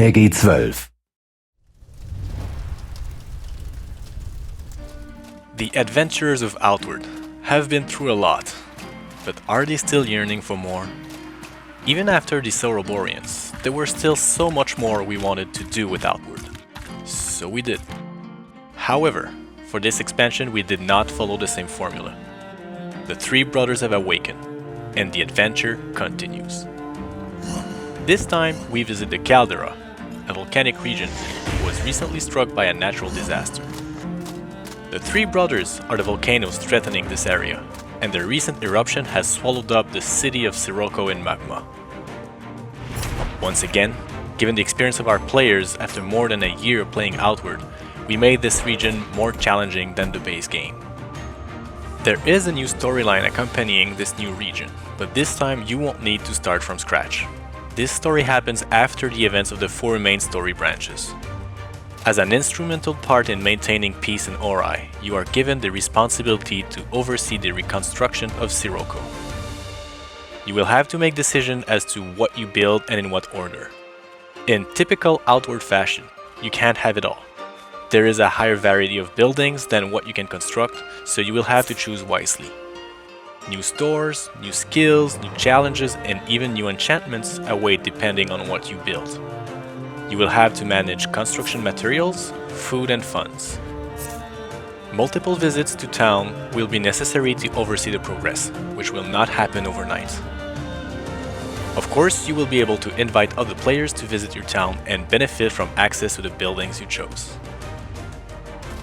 PG 12. The adventurers of Outward have been through a lot, but are they still yearning for more? Even after the Ouroboreans, there were still so much more we wanted to do with Outward. So we did. However, for this expansion we did not follow the same formula. The three brothers have awakened, and the adventure continues. This time we visit the Caldera, a volcanic region that was recently struck by a natural disaster. The three brothers are the volcanoes threatening this area, and the recent eruption has swallowed up the city of Sirocco in magma. Once again, given the experience of our players after more than a year playing Outward, we made this region more challenging than the base game. There is a new storyline accompanying this new region, but this time you won't need to start from scratch. This story happens after the events of the four main story branches. As an instrumental part in maintaining peace in Ori, you are given the responsibility to oversee the reconstruction of Sirocco. You will have to make decisions as to what you build and in what order. In typical Outward fashion, you can't have it all. There is a higher variety of buildings than what you can construct, so you will have to choose wisely. New stores, new skills, new challenges, and even new enchantments await depending on what you build. You will have to manage construction materials, food and funds. Multiple visits to town will be necessary to oversee the progress, which will not happen overnight. Of course, you will be able to invite other players to visit your town and benefit from access to the buildings you chose.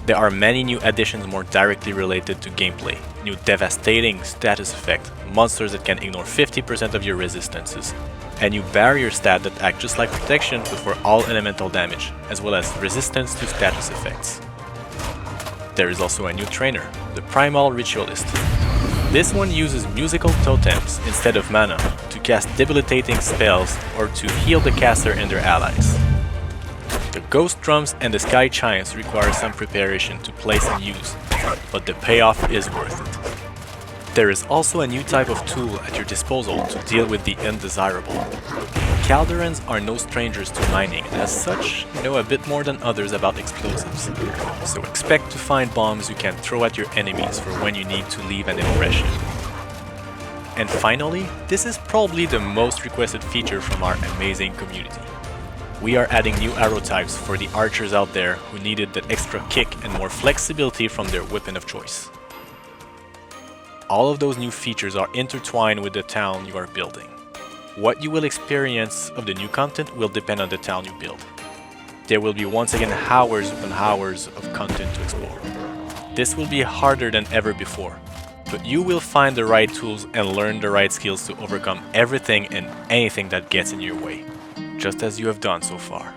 There are many new additions more directly related to gameplay, new devastating status effect, monsters that can ignore 50% of your resistances, a new barrier stat that acts just like protection but for all elemental damage, as well as resistance to status effects. There is also a new trainer, the Primal Ritualist. This one uses musical totems instead of mana to cast debilitating spells or to heal the caster and their allies. The Ghost Drums and the Sky Chimes require some preparation to place and use, but the payoff is worth it. There is also a new type of tool at your disposal to deal with the undesirable. Calderans are no strangers to mining and as such know a bit more than others about explosives, so expect to find bombs you can throw at your enemies for when you need to leave an impression. And finally, this is probably the most requested feature from our amazing community. We are adding new arrow types for the archers out there who needed that extra kick and more flexibility from their weapon of choice. All of those new features are intertwined with the town you are building. What you will experience of the new content will depend on the town you build. There will be once again hours upon hours of content to explore. This will be harder than ever before, but you will find the right tools and learn the right skills to overcome everything and anything that gets in your way, just as you have done so far.